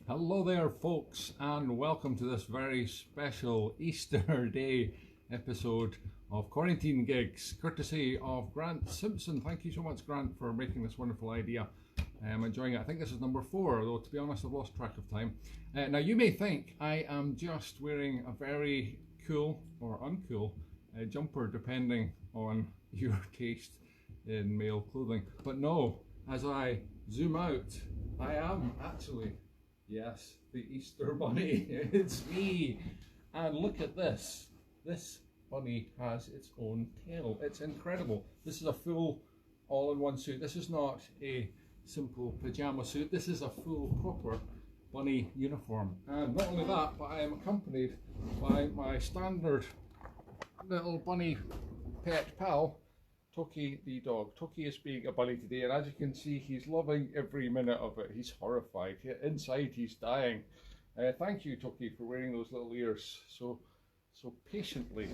Hello there folks, and welcome to this very special Easter Day episode of Quarantine Gigs, courtesy of Grant Simpson. Thank you so much, Grant, for making this wonderful idea. I'm enjoying it. I think this is number 4, although to be honest I've lost track of time. Now you may think I am just wearing a very cool or uncool jumper depending on your taste in male clothing, but no, as I zoom out, I am actually, yes, the Easter Bunny. It's me. And look at this. This bunny has its own tail. It's incredible. This is a full all-in-one suit. This is not a simple pajama suit. This is a full proper bunny uniform. And not only that, but I am accompanied by my standard little bunny pet pal, Toki the dog. Toki is being a bunny today, and as you can see, he's loving every minute of it. He's horrified. Inside, he's dying. Thank you, Toki, for wearing those little ears so patiently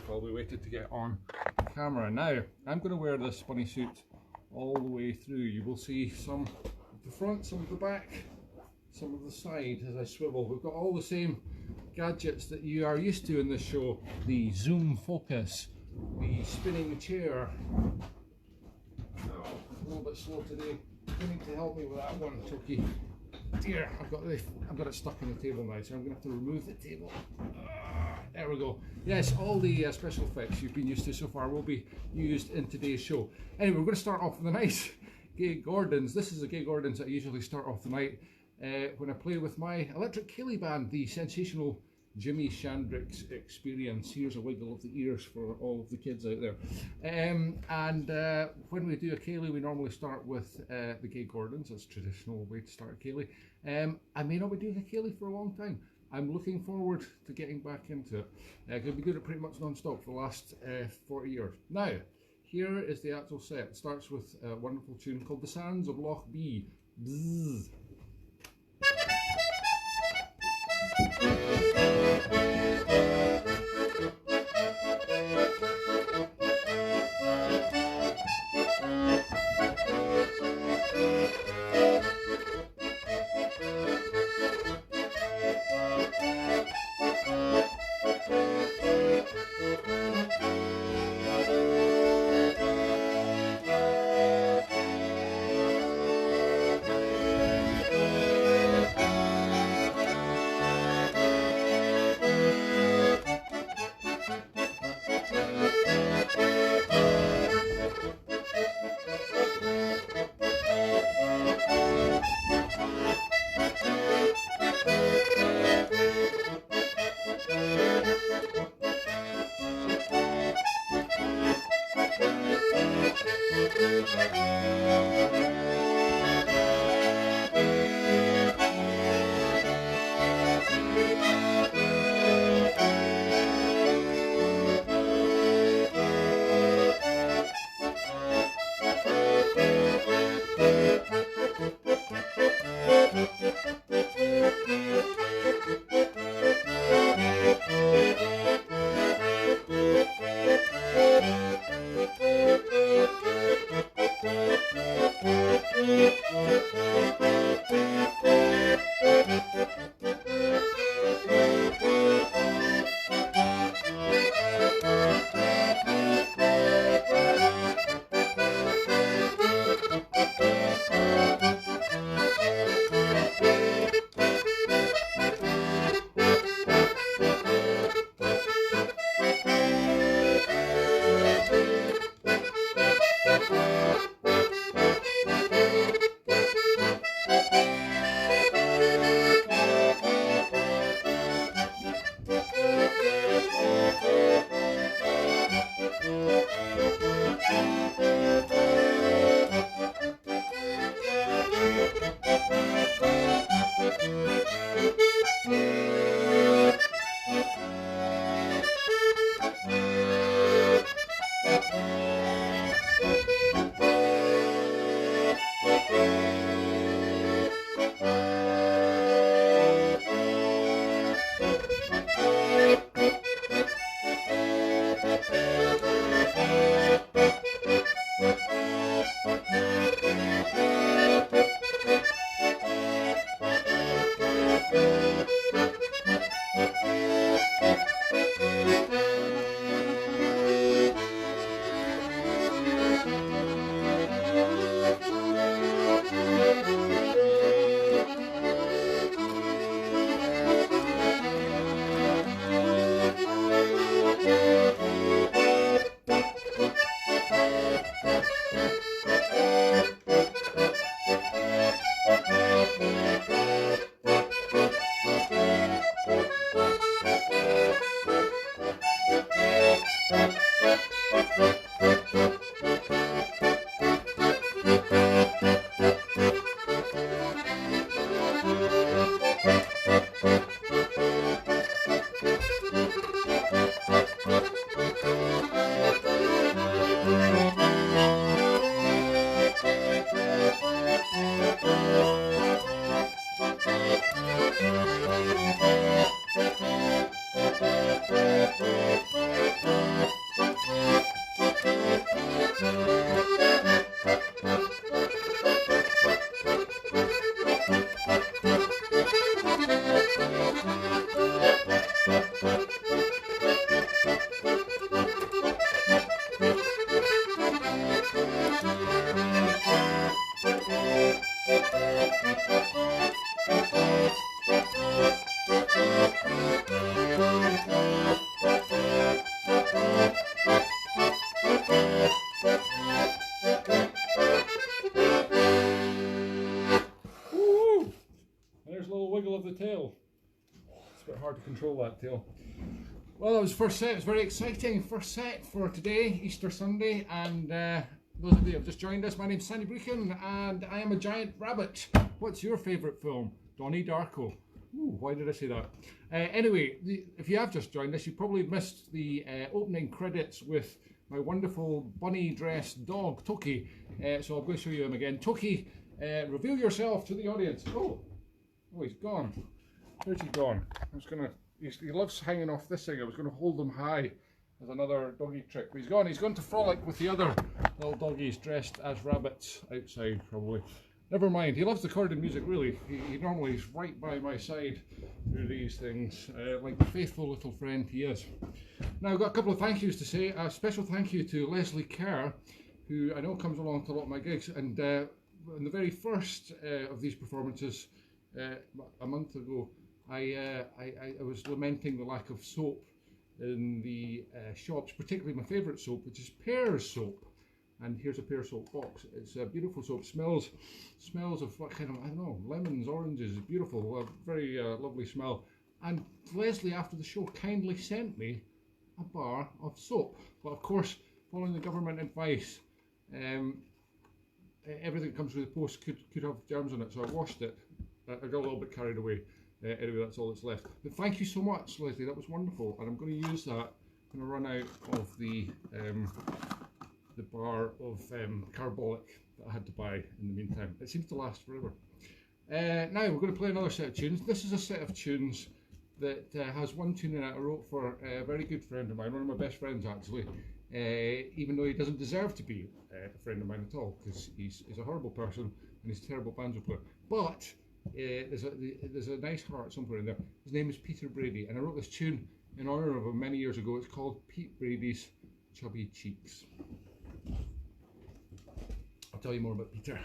while we waited to get on camera. Now, I'm going to wear this bunny suit all the way through. You will see some of the front, some of the back, some of the side as I swivel. We've got all the same gadgets that you are used to in this show. The zoom focus, the spinning chair. Oh, a little bit slow today. You need to help me with that one, Toki. Dear, I've got it stuck in the table now, so I'm going to have to remove the table. There we go. Yes, all the special effects you've been used to so far will be used in today's show. Anyway, we're going to start off with a nice Gay Gordons. This is the Gay Gordons that I usually start off the night when I play with my electric ceilidh band, the sensational Jimmy Shandrick's Experience. Here's a wiggle of the ears for all of the kids out there. When we do a ceilidh, we normally start with the Gay Gordons. That's a traditional way to start a ceilidh. I may not be doing a ceilidh for a long time. I'm looking forward to getting back into it. I've been doing it pretty much non-stop for the last 40 years. Now, here is the actual set. It starts with a wonderful tune called The Sands of Loch Bee. Bzzz. wiggle of the tail. It's a bit hard to control that tail. Well, that was first set. It was very exciting. First set for today, Easter Sunday, and those of you who have just joined us, my name's Sandy Brechin, and I am a giant rabbit. What's your favourite film? Donnie Darko. Ooh, why did I say that? Anyway, if you have just joined us, you probably missed the opening credits with my wonderful bunny-dressed dog, Toki. So I'm going to show you him again. Toki, reveal yourself to the audience. Oh, he's gone. Where's he gone? He loves hanging off this thing. I was going to hold him high as another doggy trick, but he's gone. He's gone to frolic with the other little doggies dressed as rabbits outside, probably. Never mind. He loves the accordion music, really. He normally is right by my side through these things, like the faithful little friend he is. Now, I've got a couple of thank yous to say. A special thank you to Leslie Kerr, who I know comes along to a lot of my gigs, and in the very first of these performances, a month ago, I was lamenting the lack of soap in the shops, particularly my favourite soap, which is Pear's soap. And here's a Pear soap box. It's a beautiful soap. Smells of what kind of, I don't know, lemons, oranges. Beautiful, a very lovely smell. And Leslie, after the show, kindly sent me a bar of soap. But of course, following the government advice, everything that comes through the post could have germs on it. So I washed it. I got a little bit carried away. Anyway, that's all that's left. But thank you so much, Leslie. That was wonderful. And I'm going to use that. I'm going to run out of the bar of carbolic that I had to buy in the meantime. It seems to last forever. Now we're going to play another set of tunes. This is a set of tunes that has one tune in it I wrote for a very good friend of mine, one of my best friends actually, even though he doesn't deserve to be a friend of mine at all, because he's a horrible person and he's a terrible banjo player. But there's a nice heart somewhere in there. His name is Peter Brady, and I wrote this tune in honour of him many years ago. It's called Pete Brady's Chubby Cheeks. I'll tell you more about Peter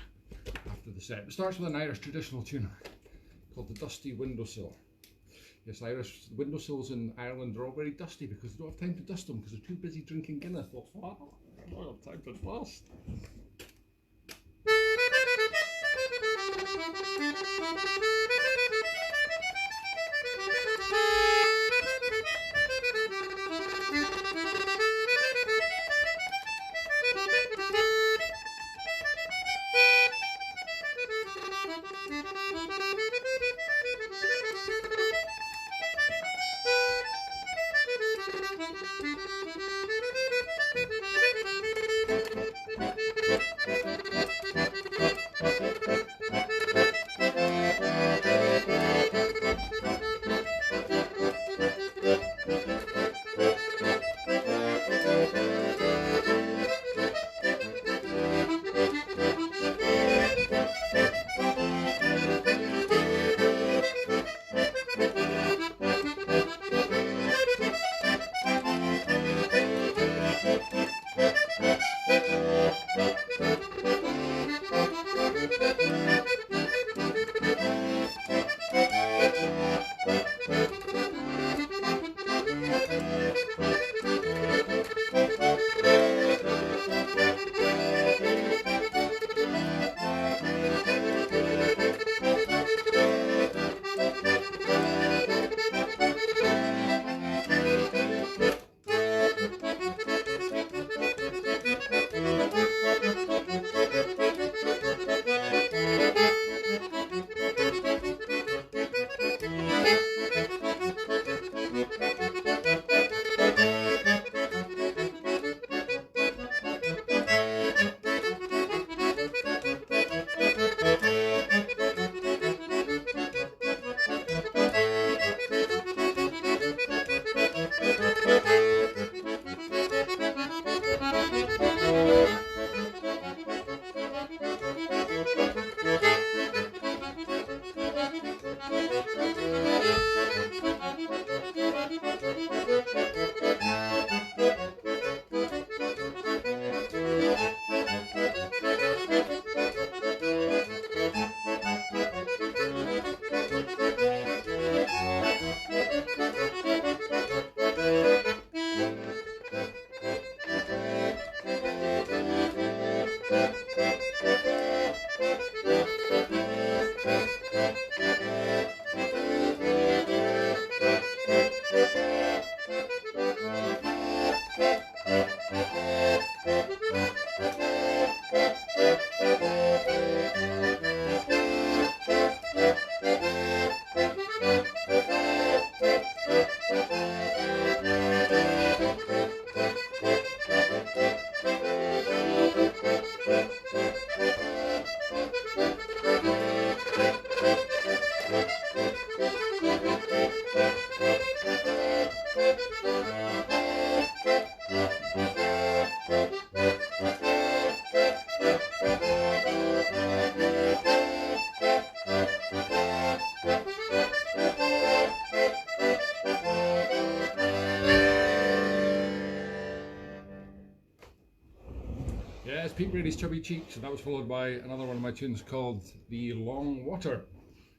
after the set. It starts with an Irish traditional tune called The Dusty Windowsill. Yes, Irish windowsills in Ireland are all very dusty because they don't have time to dust them because they're too busy drinking Guinness. Well, I don't have time to dust. Yeah, it's Pete Brady's Chubby Cheeks, and that was followed by another one of my tunes called The Long Water.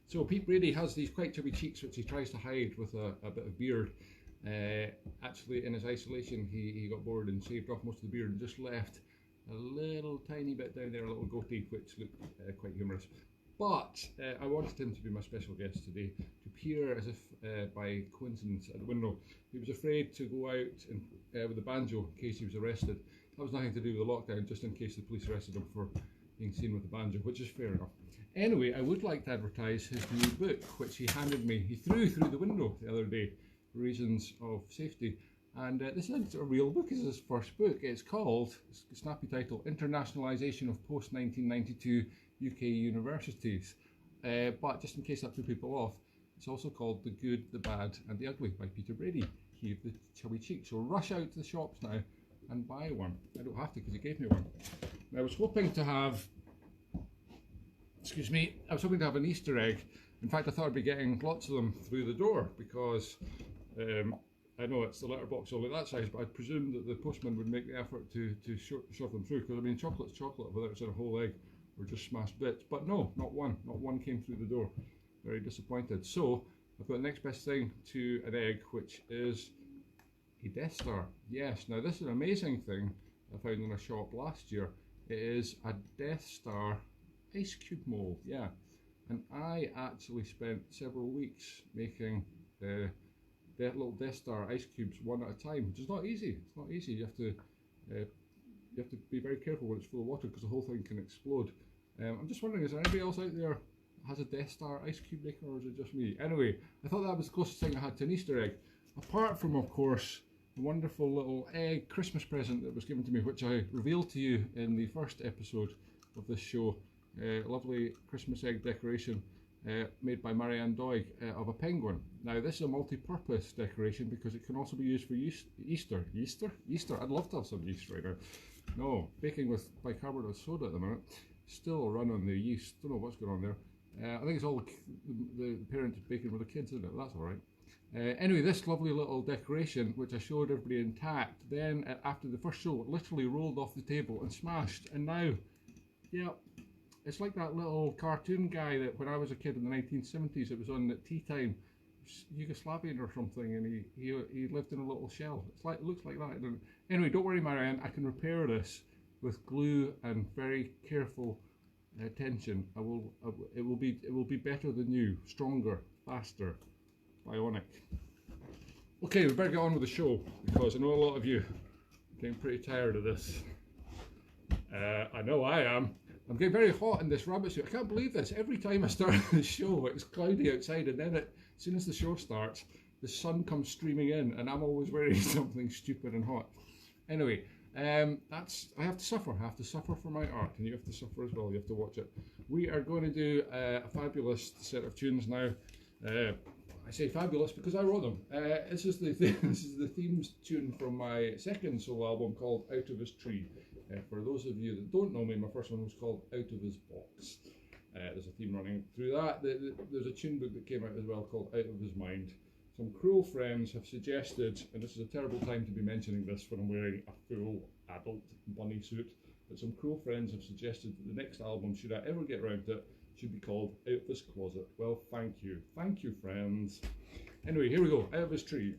So Pete Brady has these quite chubby cheeks which he tries to hide with a bit of beard. Actually, in his isolation, he got bored and shaved off most of the beard and just left a little tiny bit down there, a little goatee, which looked quite humorous. But I wanted him to be my special guest today, to appear as if by coincidence at the window. He was afraid to go out and, with a banjo in case he was arrested. That was nothing to do with the lockdown, just in case the police arrested him for being seen with a banjo, which is fair enough. Anyway, I would like to advertise his new book, which he handed me. He threw through the window the other day for reasons of safety. And this is a real book. This is his first book. It's called, snappy title, Internationalisation of Post-1992 UK Universities. But just in case that threw people off, it's also called The Good, the Bad and the Ugly by Peter Brady. He of the chubby cheeks. So rush out to the shops now and buy one. I don't have to because he gave me one. And I was hoping to have, I was hoping to have an Easter egg. In fact, I thought I'd be getting lots of them through the door because I know it's the letterbox only that size, but I presumed that the postman would make the effort to shove them through, because I mean, chocolate's chocolate, whether it's in a whole egg or just smashed bits. But no, not one came through the door. Very disappointed. So I've got the next best thing to an egg, which is a Death Star. Yes, now this is an amazing thing I found in a shop last year. It is a Death Star ice cube mold, yeah. And I actually spent several weeks making little Death Star ice cubes one at a time, which is not easy. It's not easy. You have to be very careful when it's full of water because the whole thing can explode. I'm just wondering, is there anybody else out there that has a Death Star ice cube maker, or is it just me? Anyway, I thought that was the closest thing I had to an Easter egg, apart from, of course, the wonderful little egg Christmas present that was given to me, which I revealed to you in the first episode of this show. Lovely Christmas egg decoration made by Marianne Doig of a penguin. Now this is a multi-purpose decoration because it can also be used for Easter. Easter? I'd love to have some yeast right now. No, baking with bicarbonate of soda at the minute. Still a run on the yeast. Don't know what's going on there. I think it's all the parents baking with the kids, isn't it? That's alright. Anyway, this lovely little decoration, which I showed everybody intact, then after the first show, it literally rolled off the table and smashed. And now, yeah, it's like that little cartoon guy that when I was a kid in the 1970s, it was on at tea time, Yugoslavian or something, and he lived in a little shell. It looks like that. Anyway, don't worry, Marianne, I can repair this with glue and very careful attention. It will be better than new, stronger, faster, bionic. Okay, we better get on with the show because I know a lot of you are getting pretty tired of this. I know I am. I'm getting very hot in this rabbit suit. I can't believe this. Every time I start the show, it's cloudy outside, and then as soon as the show starts, the sun comes streaming in, and I'm always wearing something stupid and hot. Anyway, I have to suffer. I have to suffer for my art, and you have to suffer as well. You have to watch it. We are going to do a fabulous set of tunes now. I say fabulous because I wrote them. This is the theme tune from my second solo album called Out of His Tree. For those of you that don't know me, my first one was called Out of His Box. There's a theme running through that. There's a tune book that came out as well called Out of His Mind. Some cruel friends have suggested, and this is a terrible time to be mentioning this when I'm wearing a full adult bunny suit, but some cruel friends have suggested that the next album, should I ever get around to it, should be called Out of His Closet. Well, thank you. Thank you, friends. Anyway, here we go. Out of His Tree.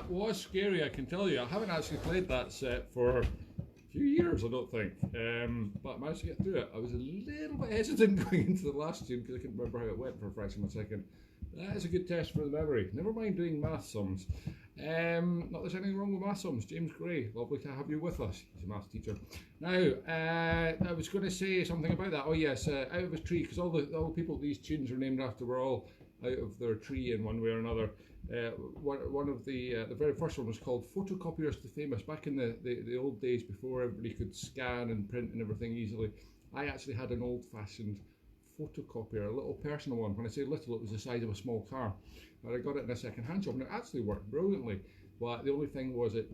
Was scary, I can tell you. I haven't actually played that set for a few years, I don't think, but I managed to get through it. I was a little bit hesitant going into the last tune because I couldn't remember how it went for a fraction of a second. That is a good test for the memory. Never mind doing math sums. Not there's anything wrong with math sums. James Gray, lovely to have you with us. He's a maths teacher. Now, I was going to say something about that. Oh yes, out of his tree, because all the people these tunes are named after were all out of their tree in one way or another. One of the very first one was called Photocopiers to Famous. Back in the old days, before everybody could scan and print and everything easily, I actually had an old-fashioned photocopier, a little personal one. When I say little, it was the size of a small car. But I got it in a second-hand shop, and it actually worked brilliantly. But the only thing was it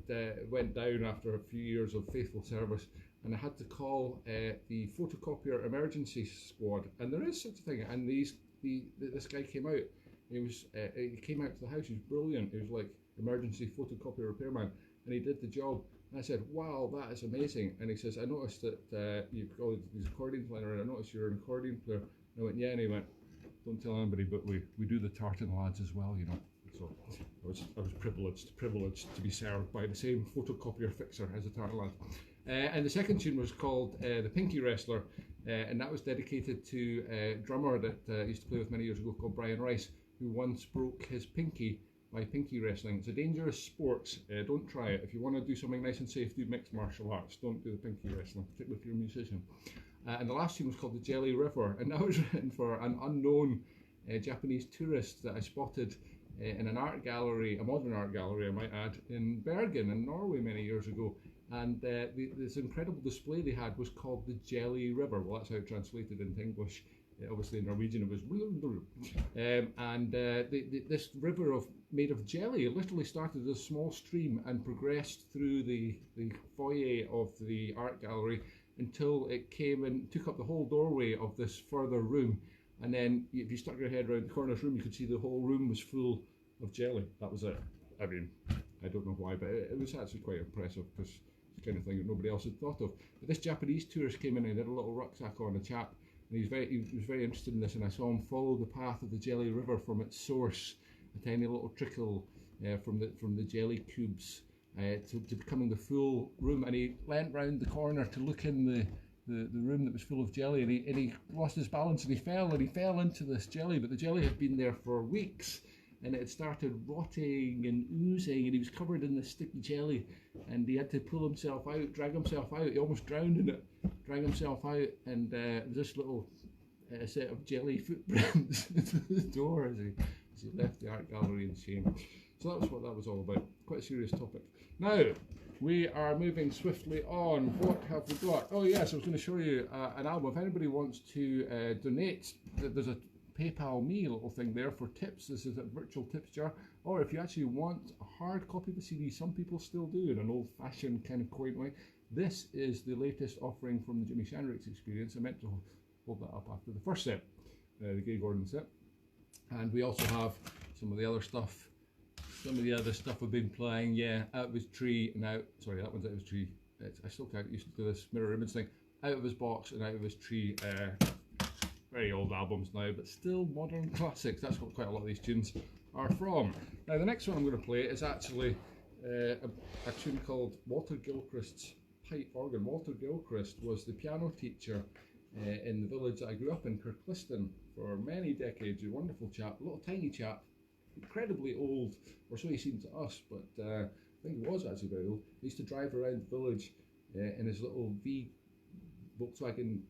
went down after a few years of faithful service, and I had to call the photocopier emergency squad. And there is such a thing. And this guy came out. He came out to the house. He was brilliant. He was like emergency photocopier repairman, and he did the job. And I said, "Wow, that is amazing." And he says, "I noticed that you've got these accordions lying around. I noticed you're an accordion player." And I went, "Yeah." And he went, "Don't tell anybody, but we do the tartan lads as well, you know." So I was privileged to be served by the same photocopier fixer as the tartan lads. And the second tune was called The Pinky Wrestler, and that was dedicated to a drummer that I used to play with many years ago called Brian Rice, who once broke his pinky by pinky wrestling. It's a dangerous sport. Don't try it. If you want to do something nice and safe, do mixed martial arts. Don't do the pinky wrestling, particularly if you're a musician. And the last tune was called The Jelly River, and that was written for an unknown Japanese tourist that I spotted in an art gallery, a modern art gallery I might add, in Bergen in Norway many years ago. And this incredible display they had was called the Jelly River. Well, that's how it translated into English. Obviously in Norwegian it was this river made of jelly. It literally started as a small stream and progressed through the foyer of the art gallery until it came and took up the whole doorway of this further room. And then if you stuck your head around the corner of the room, you could see the whole room was full of jelly. That was it. I mean, I don't know why, but it was actually quite impressive, because it's the kind of thing that nobody else had thought of. But this Japanese tourist came in and had a little rucksack on, a chap. And he was very interested in this, and I saw him follow the path of the Jelly River from its source, a tiny little trickle from the jelly cubes to becoming the full room. And he leant round the corner to look in the room that was full of jelly, and he lost his balance and he fell into this jelly. But the jelly had been there for weeks, and it had started rotting and oozing, and he was covered in this sticky jelly, and he had to pull himself out, drag himself out. He almost drowned in it, drag himself out, and this little set of jelly footprints into the door as he left the art gallery in shame. So that was what that was all about. Quite a serious topic. Now, we are moving swiftly on. What have we got? Oh yes, I was going to show you an album. If anybody wants to donate, there's a PayPal me little thing there for tips. This is a virtual tips jar. Or if you actually want a hard copy of the CD, some people still do in an old-fashioned kind of quaint way. This is the latest offering from the Jimmy Shanrick's experience. I meant to hold that up after the first set, the Gay Gordon set. And we also have some of the other stuff. Some of the other stuff we've been playing, yeah, Out of His Tree and Out, sorry, that one's Out of His Tree. I still can't used to do this mirror image thing. Out of His Box and Out of His Tree, very old albums now, but still modern classics. That's what quite a lot of these tunes are from. Now, the next one I'm going to play is actually a tune called Walter Gilchrist's Pipe Organ. Walter Gilchrist was the piano teacher in the village that I grew up in, Kirkliston, for many decades. A wonderful chap, a little tiny chap. Incredibly old, or so he seemed to us, but I think he was actually very old. He used to drive around the village in his little Volkswagen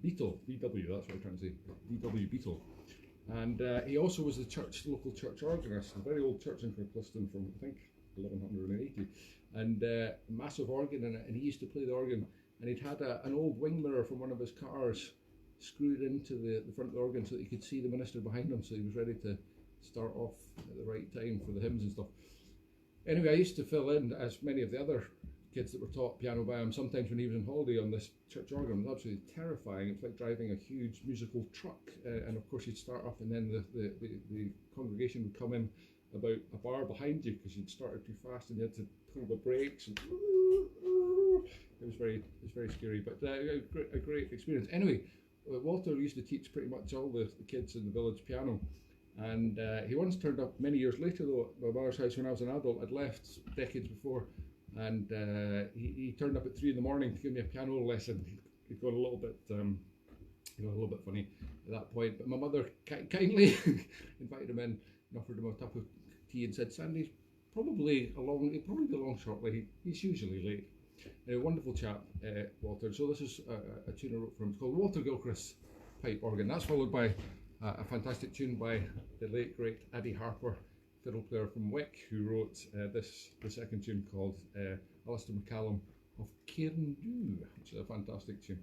Beetle, VW, that's what I'm trying to say, VW Beetle. And he also was the local church organist, a very old church in Kirkliston from, I think, 1180. And a massive organ in it, and he used to play the organ, and he'd had an old wing mirror from one of his cars screwed into the front of the organ so that he could see the minister behind him, so he was ready to start off at the right time for the hymns and stuff. Anyway, I used to fill in, as many of the other kids that were taught piano by him, sometimes when he was on holiday on this church organ. It was absolutely terrifying. It's like driving a huge musical truck, and of course you'd start off and then the congregation would come in about a bar behind you because you'd started too fast and you had to pull the brakes, and it was very scary, but a great experience. Anyway, Walter used to teach pretty much all the kids in the village piano. And he once turned up many years later, though, at my mother's house when I was an adult. I'd left decades before, and he turned up at 3 in the morning to give me a piano lesson. He'd got a little bit, a little bit funny at that point. But my mother kindly invited him in and offered him a cup of tea and said, "Sandy's he'll probably be along shortly. He's usually late." A wonderful chap, Walter. So this is a tune I wrote for him. It's called Walter Gilchrist's Pipe Organ. That's followed by a fantastic tune by the late great Addie Harper, fiddle player from Wick, who wrote the second tune called Alistair MacCallum of Cairndhu, which is a fantastic tune.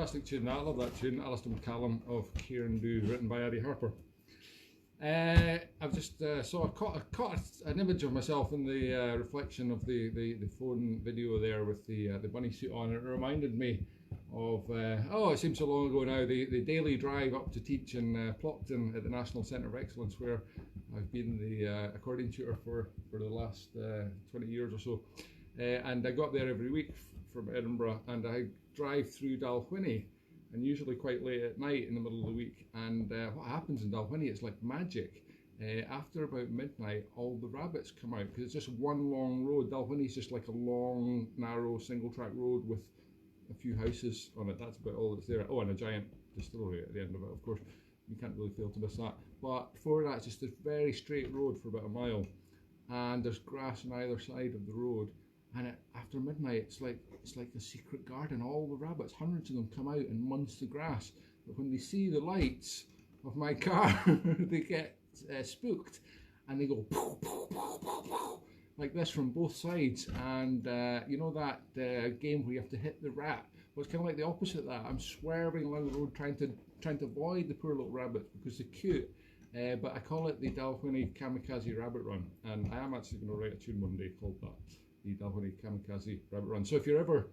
fantastic tune. I love that tune, Alistair McCallum of Kieran Dhu, written by Eddie Harper. I've just caught an image of myself in the reflection of the phone video there with the bunny suit on. It reminded me of, it seems so long ago now, the daily drive up to teach in Plockton at the National Centre of Excellence, where I've been the accordion tutor for the last 20 years or so. And I got there every week from Edinburgh, and I drive through Dalwhinnie, and usually quite late at night in the middle of the week. And what happens in Dalwhinnie, it's like magic. After about midnight, all the rabbits come out, because it's just one long road. Dalwhinnie's just like a long, narrow, single-track road with a few houses on it. That's about all that's there. Oh, and a giant distillery at the end of it, of course. You can't really fail to miss that. But before that, it's just a very straight road for about a mile, and there's grass on either side of the road. And after midnight, it's like a secret garden. All the rabbits, hundreds of them, come out and munch the grass. But when they see the lights of my car, they get spooked, and they go poof, poof, poof, poof, poof, like this from both sides. And you know that game where you have to hit the rat? Well, it's kind of like the opposite of that. I'm swerving along the road trying to avoid the poor little rabbits because they're cute. But I call it the Dalwhinnie Kamikaze Rabbit Run, and I am actually going to write a tune one day called that, the Dalwhinnie Kamikaze Rabbit Run. So if you're ever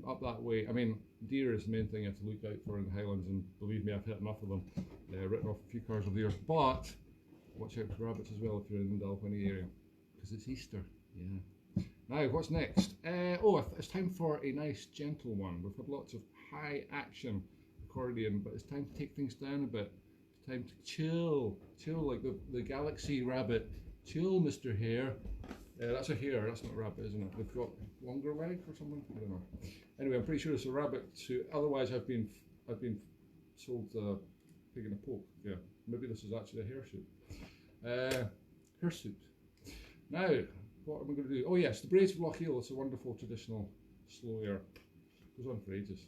up that way, I mean, deer is the main thing you have to look out for in the Highlands, and believe me, I've hit enough of them, written off a few cars over the years. But watch out for rabbits as well if you're in the Dalwhinnie area, because it's Easter. Yeah. Now, what's next? It's time for a nice gentle one. We've had lots of high action accordion, but it's time to take things down a bit. It's time to chill like the galaxy rabbit. Chill, Mr. Hare. That's a hare, that's not a rabbit, isn't it? They've got longer leg or something? I don't know. Anyway, I'm pretty sure it's a rabbit suit. Otherwise, I've been sold pig in a poke. Yeah, maybe this is actually a hare suit. Now, what am I going to do? Oh yes, the Braids of Lochiel. It's a wonderful traditional slow air. Goes on for ages.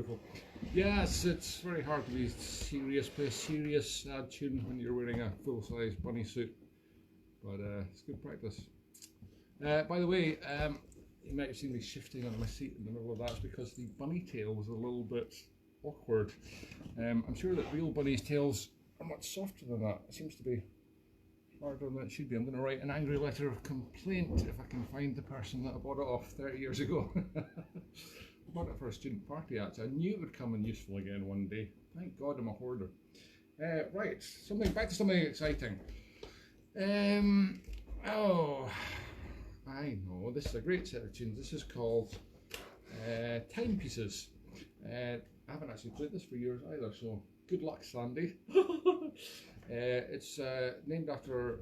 beautiful. Yes, it's very hard to be serious, play a serious, sad tune when you're wearing a full-size bunny suit. But it's good practice. By the way, you might have seen me shifting on my seat in the middle of that. It's because the bunny tail was a little bit awkward. I'm sure that real bunny's tails are much softer than that. It seems to be harder than it should be. I'm going to write an angry letter of complaint if I can find the person that I bought it off 30 years ago. I bought it for a student party actually. I knew it would come in useful again one day. Thank God I'm a hoarder. Right, back to something exciting. Oh, I know, this is a great set of tunes. This is called Timepieces. I haven't actually played this for years either, so good luck, Sandy. It's named after,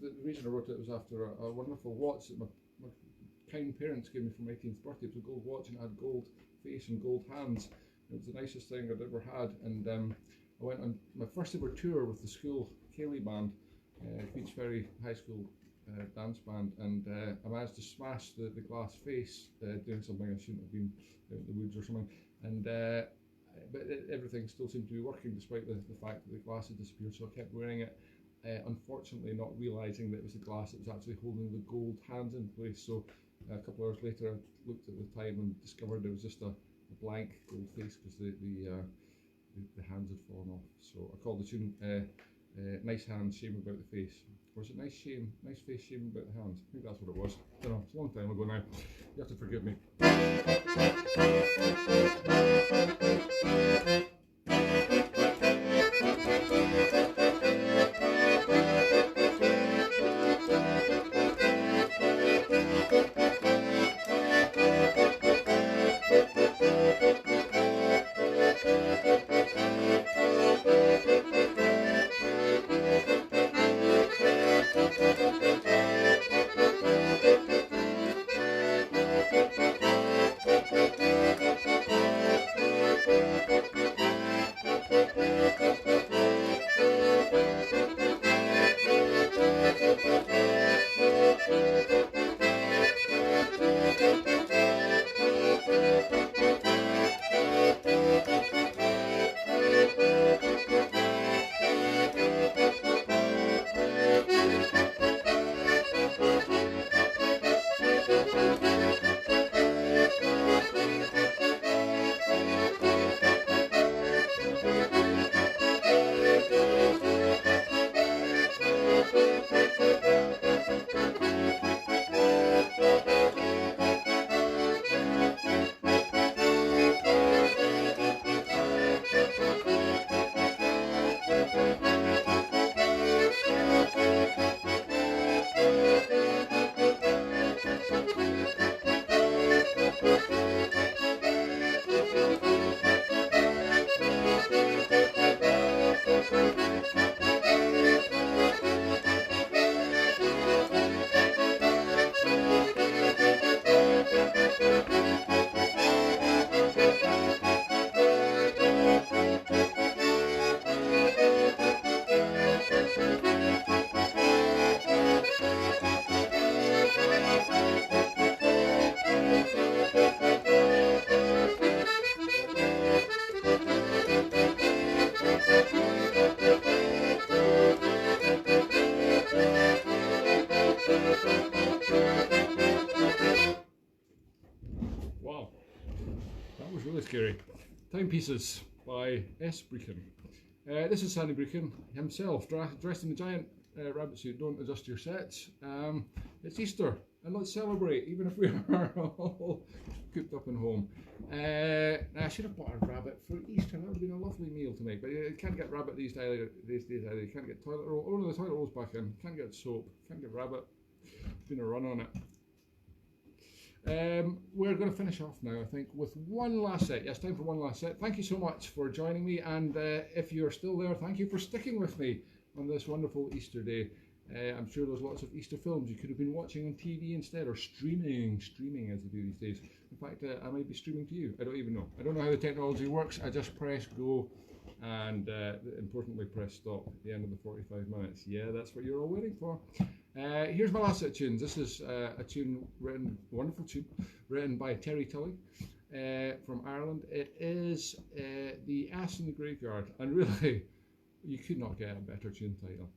the reason I wrote it was after a wonderful watch that my kind parents gave me for my 18th birthday. It was a gold watch and it had gold face and gold hands. It was the nicest thing I'd ever had. And I went on my first ever tour with the school Cayley band, Queen's Ferry High School dance band, and I managed to smash the glass face doing something I shouldn't have been out in the woods or something. And but everything still seemed to be working despite the fact that the glass had disappeared, so I kept wearing it, unfortunately not realising that it was the glass that was actually holding the gold hands in place. So a couple of hours later I looked at the time and discovered it was just a blank gold face because the hands had fallen off. So I called the tune Nice Hands, Shame About the Face. Or was it Nice Face, Shame About the Hands? I think that's what it was. I don't know, it's a long time ago now. You have to forgive me. Wow, that was really scary. Timepieces by S. Brechin. This is Sandy Brechin himself, dressed in a giant rabbit suit. Don't adjust your sets. It's Easter, and let's celebrate, even if we are all cooped up and home. I should have bought a rabbit for Easter. That would have been a lovely meal to make, but you can't get rabbit these days either. You can't get toilet roll. Oh no, the toilet roll's back in. Can't get soap. Can't get rabbit. Been a run on it. We're going to finish off now, I think, with one last set. Yes, time for one last set. Thank you so much for joining me, and if you're still there, thank you for sticking with me on this wonderful Easter day. I'm sure there's lots of Easter films you could have been watching on TV instead, or streaming as they do these days. In fact, I might be streaming to you. I don't even know. I don't know how the technology works. I just press go and importantly press stop at the end of the 45 minutes. Yeah, that's what you're all waiting for. Here's my last set of tunes. This is a tune written, wonderful tune, written by Terry Tully, from Ireland. It is the Ass in the Graveyard, and really, you could not get a better tune title.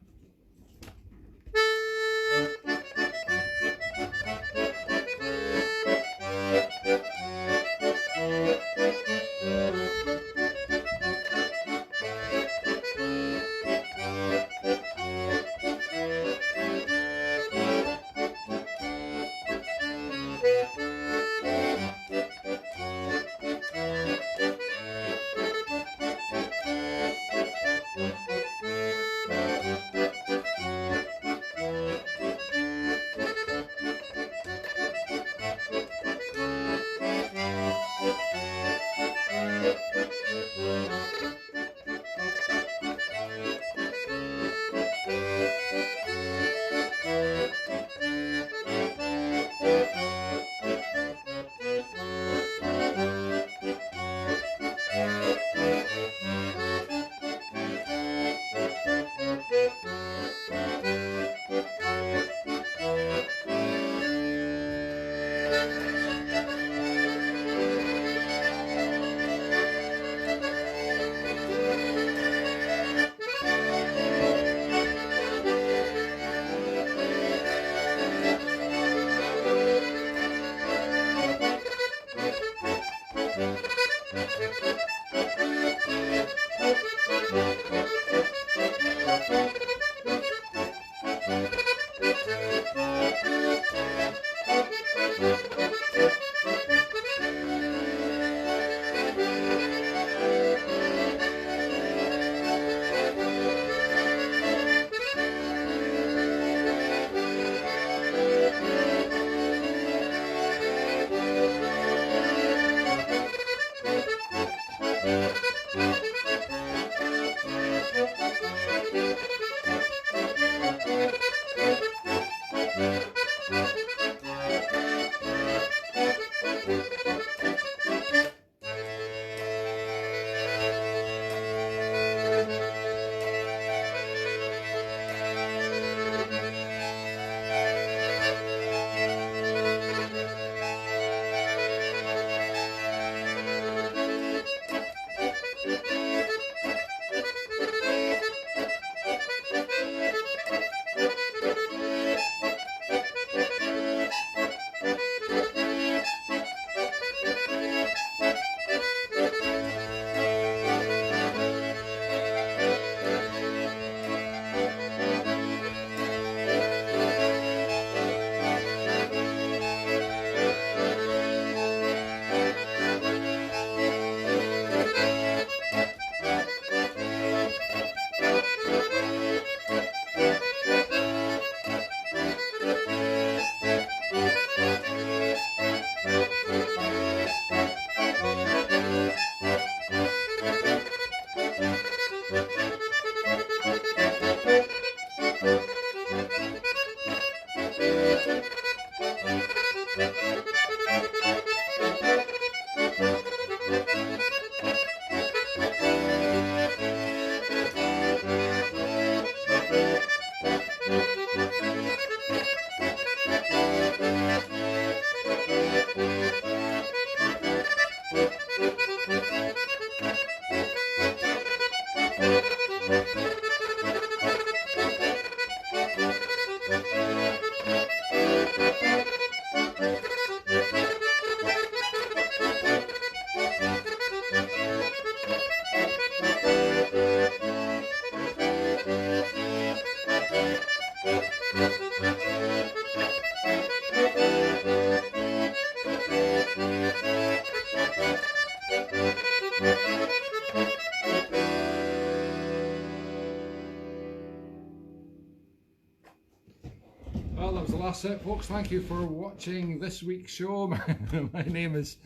Well, that was the last set, folks. Thank you for watching this week's show. My name is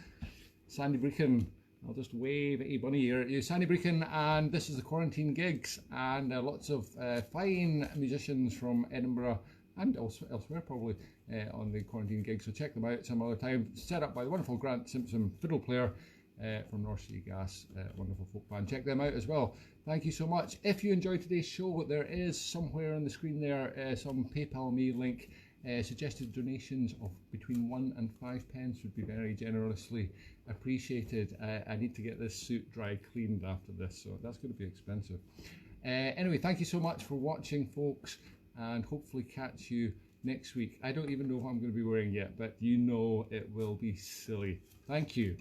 Sandy Brechin. I'll just wave at you, Bunny here. It's Sandy Brechin, and this is the Quarantine Gigs, and lots of fine musicians from Edinburgh and elsewhere probably on the Quarantine Gigs. So check them out some other time. Set up by the wonderful Grant Simpson, fiddle player from North Sea Gas, wonderful folk band. Check them out as well. Thank you so much. If you enjoyed today's show, there is somewhere on the screen there some PayPal me link. Suggested donations of between 1 and 5 pence would be very generously appreciated. I need to get this suit dry cleaned after this, so that's going to be expensive. Anyway, thank you so much for watching, folks, and hopefully catch you next week. I don't even know what I'm going to be wearing yet, but you know it will be silly. Thank you.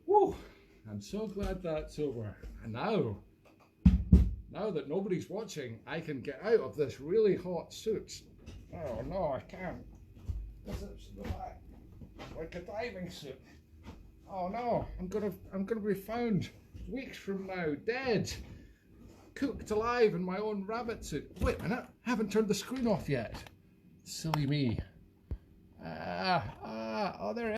Woo! I'm so glad that's over. And now that nobody's watching, I can get out of this really hot suit. Oh no, I can't. Because it's like a diving suit. Oh no, I'm gonna be found weeks from now, dead, cooked alive in my own rabbit suit. Wait a minute, I haven't turned the screen off yet. Silly me. Oh, there it is.